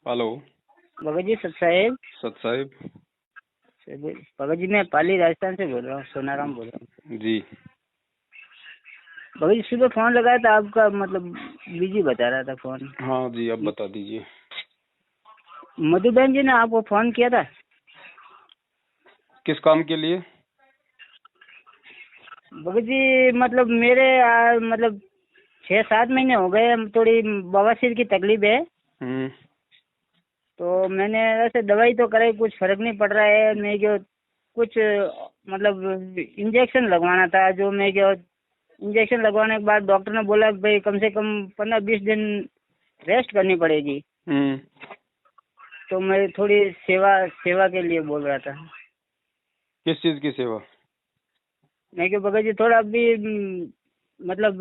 Hello. Bhagat ji सत साहेब। सत साहिब। भगत जी मैं पाली राजस्थान से बोल रहा हूँ, सोनाराम बोल रहा हूँ। जी भगत जी सुबह फोन लगाया था, आपका मतलब बिजी बता रहा था फोन। हाँ जी, अब बता दीजिए। मधु बहन जी ने आपको फोन किया था। किस काम के लिए? भगत जी मतलब मेरे मतलब 6-7 महीने हो गए, थोड़ी बवासीर की तकलीफ है। तो मैंने वैसे दवाई तो कराई, कुछ फर्क नहीं पड़ रहा है। मैं जो कुछ मतलब इंजेक्शन लगवाना था, जो मैं जो इंजेक्शन लगवाने के बाद डॉक्टर ने बोला कि भाई कम से कम 15-20 दिन रेस्ट करनी पड़ेगी। तो मैं थोड़ी सेवा सेवा के लिए बोल रहा था। किस चीज की सेवा? मैं कि भगत जी थोड़ा अभी मतलब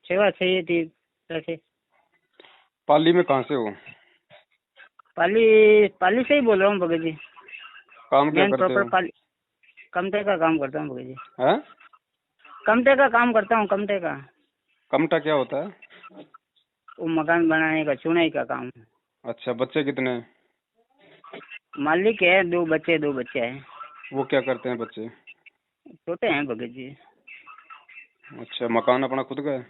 सेवा चाहिए थी वैसे। पाली में कहाँ से हो? पाली पाली से ही बोल रहा हूँ भगत जी। काम क्या मैं करते प्रॉपर हो? पाली कमटे का काम करता हूँ भगत जी। हैं? कमटे का काम करता हूँ, कमटे का। कमटा क्या होता है? वो मकान बनाने का, चुनाई का काम। अच्छा, बच्चे कितने हैं? मालिक है, 2 बच्चे हैं। वो क्या करते हैं बच्चे? छोटे हैं भगत जी। अच्छा, मकान अपना खुद का है?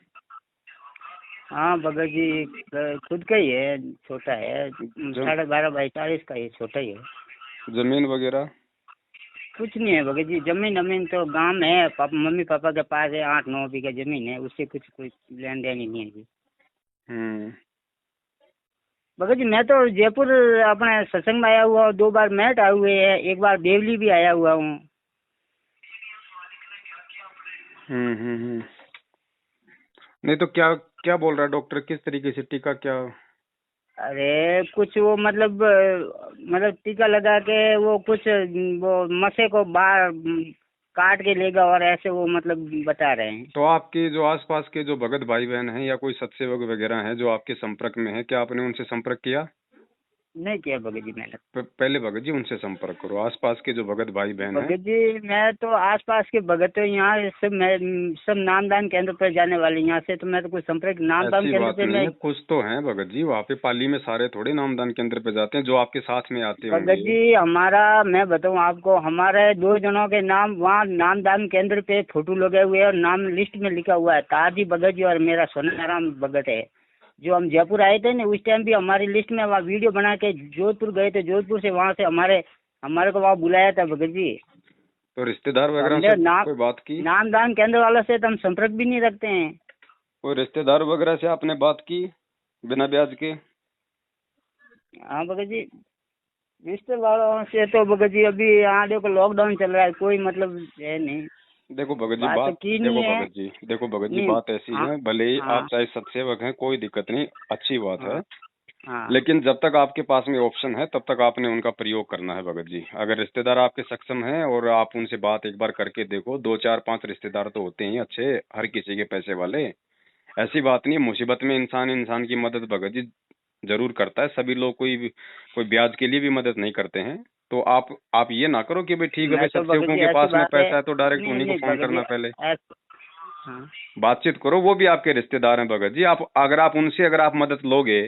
हाँ भगत जी खुद का ही है, छोटा है। जम 12.5 बाई 40 का ही, छोटा ही है। जमीन वगैरह? कुछ नहीं है भगत जी, जमीन अमीन तो गांव में है, मम्मी पापा के पास है। 8-9 बीघा जमीन है, उससे कुछ कोई लेन देन ही नहीं है जी। भगत जी मैं तो जयपुर अपने सत्संग में आया हुआ हूँ, 2 बार मैट आए हुए हैं, एक बार देवली भी आया हुआ हूँ। नहीं तो क्या क्या बोल रहा है डॉक्टर? किस तरीके से टीका क्या? अरे कुछ वो मतलब टीका लगा के वो कुछ वो मसे को बाहर काट के लेगा, और ऐसे वो मतलब बता रहे हैं। तो आपके जो आसपास के जो भगत भाई बहन हैं या कोई सत्सेवक वगैरह हैं जो आपके संपर्क में हैं, क्या आपने उनसे संपर्क किया? नहीं किया भगत जी मैंने। पहले भगत जी उनसे संपर्क करो, आसपास के जो भगत भाई बहन हैं। भगत जी मैं तो आसपास के भगत तो यहाँ सब, मैं सब नामदान केंद्र पर जाने वाले यहाँ से, तो मैं तो कोई संपर्क नामदान ऐसी केंद्र बात पे नहीं मैं। है, कुछ तो हैं भगत जी वहाँ पे पाली में, सारे थोड़े नामदान केंद्र पे जाते हैं जो आपके साथ में आते भगत होंगे। जी हमारा, मैं बताऊँ आपको, हमारे 2 जनों के नाम वहाँ नामदान केंद्र पे फोटो लगे हुए हैं और नाम लिस्ट में लिखा हुआ है, ताजी भगत जी और मेरा सोनाराम भगत है। जो हम जयपुर आए थे ना, उस टाइम भी हमारी लिस्ट में वहाँ वीडियो बना के जोधपुर गए थे, जोधपुर से वहाँ से हमारे को वहाँ बुलाया था भगत जी। तो रिश्तेदार तो वगैरह हमने से कोई बात की? नामदान केंद्र वालों से तो हम संपर्क भी नहीं रखते हैं। कोई रिश्तेदार वगैरह से आपने बात की बिना ब्याज के? हाँ भगत जी, रिश्तेदारों से तो भगत जी अभी यहाँ देखो लॉकडाउन चल रहा है, कोई मतलब है नहीं। देखो भगत जी बात तो बात की देखो नहीं है। भगत जी देखो भगत जी नहीं। बात ऐसी हाँ है, भले ही आप हाँ चाहे सत्सेवक हैं, कोई दिक्कत नहीं, अच्छी बात है। हाँ हाँ। लेकिन जब तक आपके पास में ऑप्शन है तब तक आपने उनका प्रयोग करना है भगत जी। अगर रिश्तेदार आपके सक्षम हैं और आप उनसे बात एक बार करके देखो, 2 4 5 रिश्तेदार तो होते ही अच्छे, हर किसी के पैसे वाले। ऐसी बात नहीं, मुसीबत में इंसान इंसान की मदद भगत जी जरूर करता है। सभी लोग कोई ब्याज के लिए भी मदद नहीं करते हैं। तो आप ये ना करो कि भाई ठीक है मैं भाई तो भगत सत्सेवकों जी के ऐसी पास में बात है। पैसा है तो डायरेक्ट नहीं उन्हीं को नहीं फोन भगत जी करना। पहले हाँ। बातचीत करो, वो भी आपके रिश्तेदार हैं भगत जी। अगर आप उनसे अगर आप मदद लोगे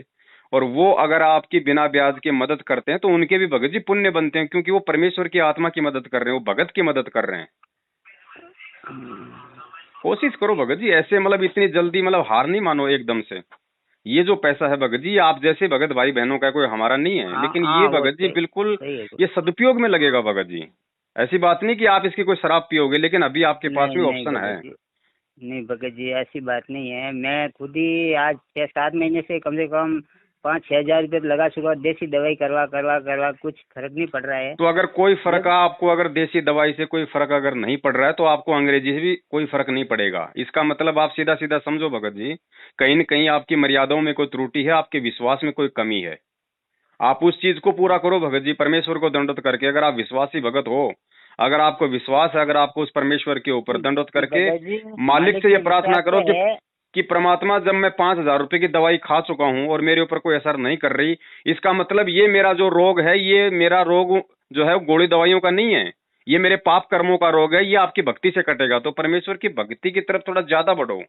और वो अगर आपकी बिना ब्याज के मदद करते हैं तो उनके भी भगत जी पुण्य बनते हैं, क्योंकि वो परमेश्वर की आत्मा की मदद कर रहे हैं, वो भगत की मदद कर रहे हैं। कोशिश करो भगत जी, ऐसे मतलब इतनी जल्दी मतलब हार नहीं मानो एकदम से। ये जो पैसा है भगत जी, आप जैसे भगत भाई बहनों का कोई हमारा नहीं है, हाँ लेकिन ये हाँ, वो भगत जी सही बिल्कुल सही है। ये सदुपयोग में लगेगा भगत जी। ऐसी बात नहीं कि आप इसकी कोई शराब पियोगे, लेकिन अभी आपके पास नहीं में नहीं ऑप्शन भगत है। जी, नहीं भगत जी ऐसी बात नहीं है। मैं खुद ही आज 6-7 महीने से कम से कम 5-6 हजार रुपये लगा चुका, देसी दवाई करवा करवा करवा, कुछ फर्क नहीं पड़ रहा है। तो अगर कोई फर्क जब आपको, अगर देसी दवाई से कोई फर्क अगर नहीं पड़ रहा है तो आपको अंग्रेजी से भी कोई फर्क नहीं पड़ेगा। इसका मतलब आप सीधा सीधा समझो भगत जी, कहीं न कहीं आपकी मर्यादाओं में कोई त्रुटि है, आपके विश्वास में कोई कमी है। आप उस चीज को पूरा करो भगत जी, परमेश्वर को दंडवत करके। अगर आप विश्वासी भगत हो, अगर आपको विश्वास है, अगर आपको उस परमेश्वर के ऊपर दंडवत करके भगत जी मालिक मालिक से ये पे प्रार्थना विश्वास करो तो है। कि परमात्मा, जब मैं 5,000 रुपए की दवाई खा चुका हूं और मेरे ऊपर कोई असर नहीं कर रही, इसका मतलब ये मेरा जो रोग है, ये मेरा रोग जो है गोली दवाइयों का नहीं है, ये मेरे पाप कर्मों का रोग है, ये आपकी भक्ति से कटेगा। तो परमेश्वर की भक्ति की तरफ थोड़ा ज्यादा बढ़ो,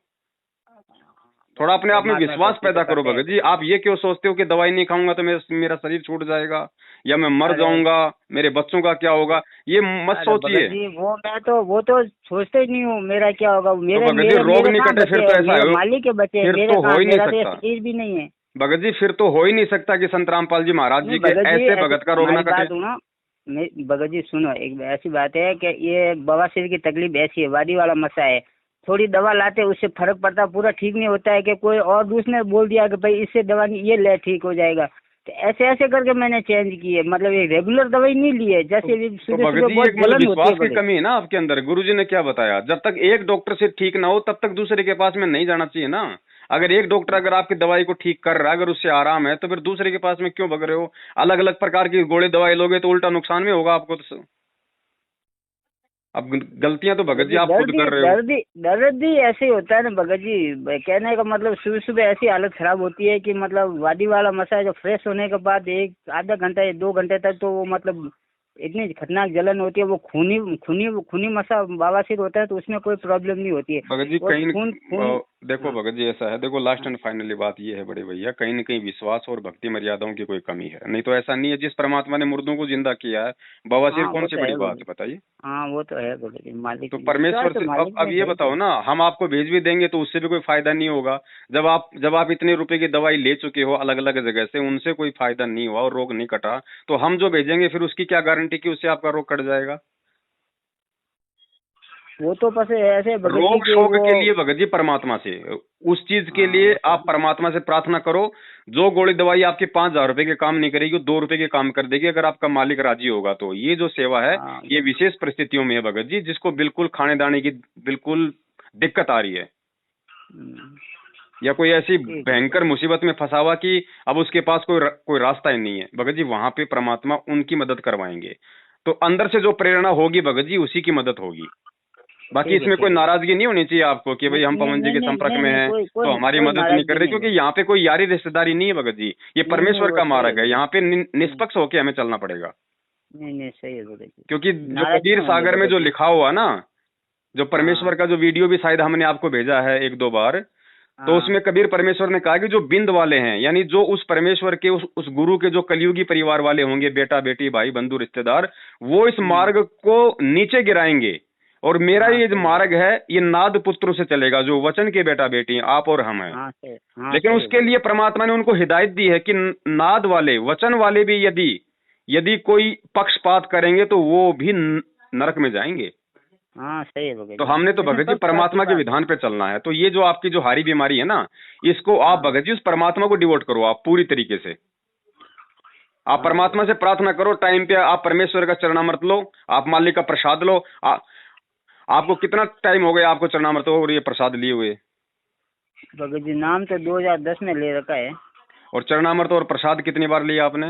थोड़ा अपने आप में परमात्मा विश्वास शक्ति पैदा तो करो करते हैं। भगत जी। आप ये क्यों सोचते हो कि दवाई नहीं खाऊंगा तो मेरा शरीर छूट जाएगा या मैं मर अरे जाऊंगा, मेरे बच्चों का क्या होगा, ये मत अरे सोचिए। भगत जी वो तो सोचते ही नहीं हूँ मेरा क्या होगा। तो मेरे भगत जी मेरे रोग मेरे नहीं कहाँ कटे फिर बचे तो हैं, ऐसा मेरे हो, मालिक के बचे हैं, फिर मेरे तो हो कहाँ, ही नहीं मेरा तो ये सकता शरीर भी नहीं है। भगत जी, फिर तो हो ही नहीं सकता कि संत रामपाल जी महाराज नहीं जी के भगत जी ऐसे ऐसे भगत का रोग ना हमारी कटे। बात सुनो, भगत जी सुनो, एक ऐसी बात है कि ये बवासीर की तकलीफ ऐसी है, वादी वाला मसा है, थोड़ी दवा लाते उससे फर्क पड़ता, पूरा ठीक नहीं होता है कि कोई और दूसरे ने बोल दिया कि भाई इससे दवा नहीं, ये ले ठीक हो जाएगा। तो ऐसे ऐसे करके मैंने चेंज की है, मतलब ये रेगुलर दवाई नहीं ली है। जैसे भी तो सुबह भगत सुबह जी बहुत एक मतलब जलन होती है विश्वास की बड़ी। कमी है ना आपके अंदर। गुरुजी ने क्या बताया, जब तक एक डॉक्टर से ठीक ना हो तब तक दूसरे के पास में नहीं जाना चाहिए ना। अगर एक डॉक्टर अगर आपकी दवाई को ठीक कर रहा है, अगर उससे आराम है, तो फिर दूसरे के पास में क्यों भग रहे हो। अलग अलग प्रकार की गोली दवाई लोगे तो उल्टा नुकसान में होगा आपको। तो अब गलतियां तो भगत जी आप खुद कर रहे हो। दर्द ही ऐसे ही होता है ना भगत जी। कहने का मतलब सुबह सुबह ऐसी हालत खराब होती है कि मतलब वादी वाला मसाज जो फ्रेश होने के बाद एक आधा घंटा या 2 घंटे तक तो वो मतलब इतनी खतरनाक जलन होती है। वो खूनी खूनी खूनी मसा बवासीर होता है तो उसमें कोई प्रॉब्लम नहीं होती है। भगत जी और कहीं खून खून देखो हाँ, भगत जी ऐसा है, देखो लास्ट एंड फाइनली बात ये है बड़े भैया, कहीं न कहीं विश्वास और भक्ति मर्यादाओं की कोई कमी है। नहीं तो ऐसा नहीं है, जिस परमात्मा ने मुर्दों को जिंदा किया है, बवासीर हाँ कौन वो सी तो बड़ी है बात भगत। है बताइए। हाँ वो तो है भगत जी, मालिक तो विश्वास परमेश्वर तो से मालिक अब में ये है ही बताओ है। ना, हम आपको भेज भी देंगे तो उससे भी कोई फायदा नहीं होगा। जब आप इतने रुपए की दवाई ले चुके हो अलग अलग जगह से, उनसे कोई फायदा नहीं हुआ और रोग नहीं कटा, तो हम जो भेजेंगे फिर उसकी क्या गारंटी कि उससे आपका रोग कट जाएगा। वो तो बस ऐसे भगत जी रोग के शोक वो के लिए भगत जी परमात्मा से, उस चीज के हाँ लिए वो तो आप परमात्मा से प्रार्थना करो। जो गोली दवाई आपके 5,000 रुपए के काम नहीं करेगी, वो 2 रुपए के काम कर देगी, अगर आपका मालिक राजी होगा तो। ये जो सेवा है हाँ ये विशेष परिस्थितियों में है भगत जी, जिसको बिल्कुल खाने दाने की बिल्कुल दिक्कत आ रही है, हम्म, या कोई ऐसी ठीक है। भयंकर मुसीबत में फंसा हुआ कि अब उसके पास कोई रास्ता ही नहीं है भगत जी, वहां पे परमात्मा उनकी मदद करवाएंगे। तो अंदर से जो प्रेरणा होगी भगत जी, उसी की मदद होगी। बाकी ठीक है इसमें कोई ठीक है। नाराजगी नहीं होनी चाहिए आपको कि भाई नहीं हम नहीं पवन जी नहीं के नहीं संपर्क नहीं में नहीं, हैं कोई तो कोई हमारी कोई मदद नहीं कर नाराजगी रहे, नहीं क्योंकि है। यहाँ पे कोई यारी रिश्तेदारी नहीं है भगत जी, ये नहीं नहीं परमेश्वर वो का सही है मार्ग है। भगत यहाँ पे जी। निष्पक्ष होके हमें चलना पड़ेगा, नहीं नहीं सही है भगत जी। क्योंकि जो नाराज कबीर नहीं होंगे सागर में भगत जो जी। लिखा हुआ ना, जो परमेश्वर हाँ का जो वीडियो भी शायद हमने आपको भेजा है 1-2 बार, तो हाँ। उसमें कबीर परमेश्वर ने कहा कि जो बिंद वाले हैं, यानी जो उस परमेश्वर के उस गुरु के जो कलयुगी परिवार वाले होंगे, बेटा बेटी भाई बंधु रिश्तेदार, वो इस मार्ग को नीचे गिराएंगे। और मेरा हाँ ये जो सही है। मार्ग है ये नाद पुत्र से चलेगा, जो वचन के बेटा बेटी हैं, आप और हम हैं। हाँ सही, हाँ लेकिन सही है उसके भगत लिए परमात्मा ने उनको हिदायत दी है कि नाद वाले वचन वाले भी यदि यदि कोई पक्षपात करेंगे तो वो भी नरक में जाएंगे। जी। हाँ सही है भगत तो जी। हमने तो इसमें भगत जी पक्षपात की परमात्मा के बात विधान पे चलना है। तो ये जो आपकी जो हारी बीमारी है ना, इसको आप हाँ भगत जी उस परमात्मा को डिवोट करो, आप पूरी तरीके से। आप हाँ परमात्मा से प्रार्थना करो, टाइम पे आप परमेश्वर का चरणामृत लो, आप मालिक का प्रसाद लो। आपको कितना टाइम हो गया आपको चरणामृत और ये प्रसाद लिए हुए? भगत जी नाम तो 2010 में ले रखा है। और चरणामृत और प्रसाद कितनी बार लिया आपने?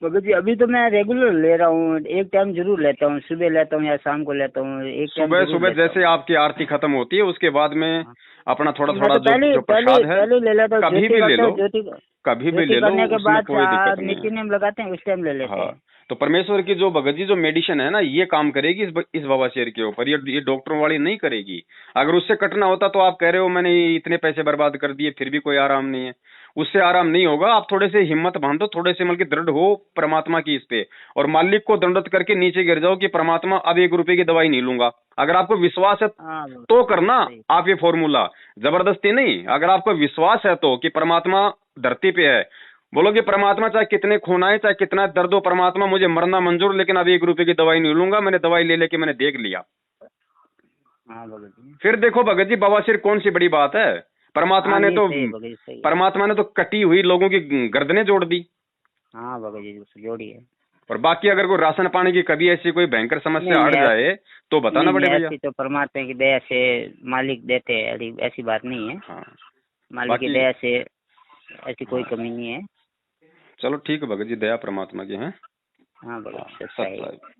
भगत जी अभी तो मैं रेगुलर ले रहा हूँ, एक टाइम जरूर लेता हूँ, सुबह लेता हूँ या शाम को लेता हूँ, एक टाइम सुबह जरूर सुबह लेता हूँ। जैसे आपकी आरती खत्म होती है उसके बाद में हाँ। अपना थोड़ा मैं थोड़ा तो जो पहले जो पहले प्रसाद है पहले ले लेता हूँ, कभी ज्योति भी ले करते लो, हैं, ज्योति कभी भी ज्योति ले लो, करने के उसमें बाद कोई दिक्कत नहीं नित्य है। नेम लगाते हैं, उस टाइम ले लेते हाँ, हैं। तो परमेश्वर की जो भगत जी जो मेडिसिन है ना, ये काम करेगी इस बवासीर के ऊपर, ये डॉक्टरों वाली नहीं करेगी। अगर उससे कटना होता तो आप कह रहे हो मैंने इतने पैसे बर्बाद कर दिए फिर भी कोई आराम नहीं है, उससे आराम नहीं होगा। आप थोड़े से हिम्मत बांधो, थोड़े से मतलब दृढ़ हो परमात्मा की इस पे, और मालिक को दंडवत करके नीचे गिर जाओ कि परमात्मा अब 1 रुपए की दवाई नहीं लूंगा। अगर आपको विश्वास है हाँ तो करना सही। आप ये फॉर्मूला, जबरदस्ती नहीं। अगर आपको विश्वास है तो कि परमात्मा धरती पे है, बोलो कि परमात्मा चाहे कितने खून आए, चाहे कितना दर्द हो, परमात्मा मुझे मरना मंजूर, लेकिन अब 1 रुपए की दवाई नहीं लूंगा, मैंने दवाई ले लेके मैंने देख लिया। हाँ भगत जी। फिर देखो भगत जी बवासीर कौन सी बड़ी बात है। परमात्मा हाँ ने नहीं तो सही है भगत जी, सही है। परमात्मा ने तो कटी हुई लोगों की गर्दनें जोड़ दी। हाँ भगत जी जोड़ी है। और बाकी अगर कोई राशन पानी की कभी ऐसी कोई भयंकर समस्या अड़ जाए तो बताना नहीं बड़े नहीं भैया। ऐसी तो परमात्मा की दया से मालिक देते हैं, ऐसी बात नहीं है। हाँ मालिक की बाकी दया से ऐसी कोई कमी नहीं है। चलो ठीक है भगत जी, दया परमात्मा की है। हाँ भगत जी, सत्य सच्चाई। है।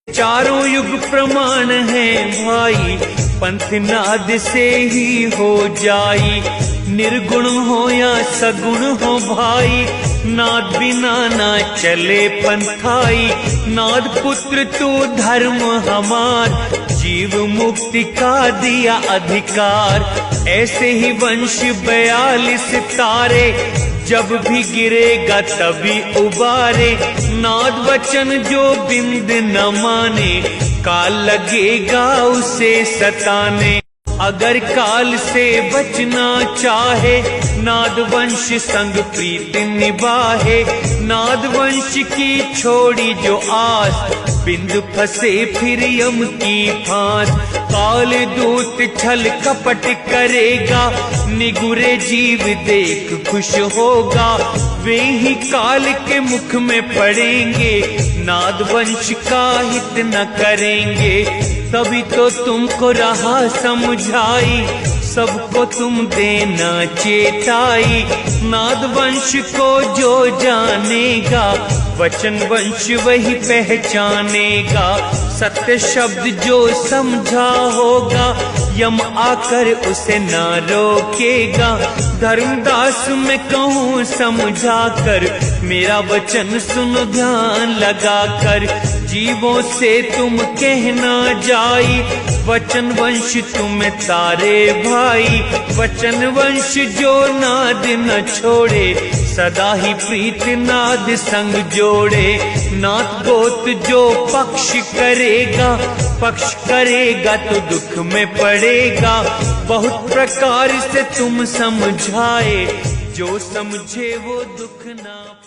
चारों युग प्रमाण है भाई, पंथ नाद से ही हो जाई। निर्गुण हो या सगुण हो भाई, नाद बिना ना चले पंथाई। नाद पुत्र तू धर्म हमार, जीव मुक्ति का दिया अधिकार। ऐसे ही वंश 42 तारे, जब भी गिरेगा तभी उबारे। नाद वचन जो बिंद न माने, काल लगेगा उसे सताने। अगर काल से बचना चाहे, नाद वंश संग प्रीत निभाहे। नाद वंश की छोड़ी जो आस, बिंद फंसे फिर यम की फांस। काल दूत छल कपट करेगा, निगुरे जीव देख खुश होगा। वे ही काल के मुख में पड़ेंगे, नाद वंश का हित न करेंगे। तभी तो तुमको रहा समझाई, सबको तुम देना चेताई। नाद वंश को जो जानेगा, वचन वंश वही पहचानेगा। सत्य शब्द जो समझा होगा, यम आकर उसे ना रोकेगा। धर्मदास मैं कहूँ समझा कर, मेरा वचन सुनो ध्यान लगा कर। जीवों से तुम कहना जाई, वचन वंश तुम्हें तारे भाई। वचन वंश जो नाद न छोड़े, सदा ही प्रीत नाद संग जोड़े। नाद गोत जो पक्ष करेगा, पक्ष करेगा तो दुख में पड़ेगा। बहुत प्रकार से तुम समझाए, जो समझे वो दुख ना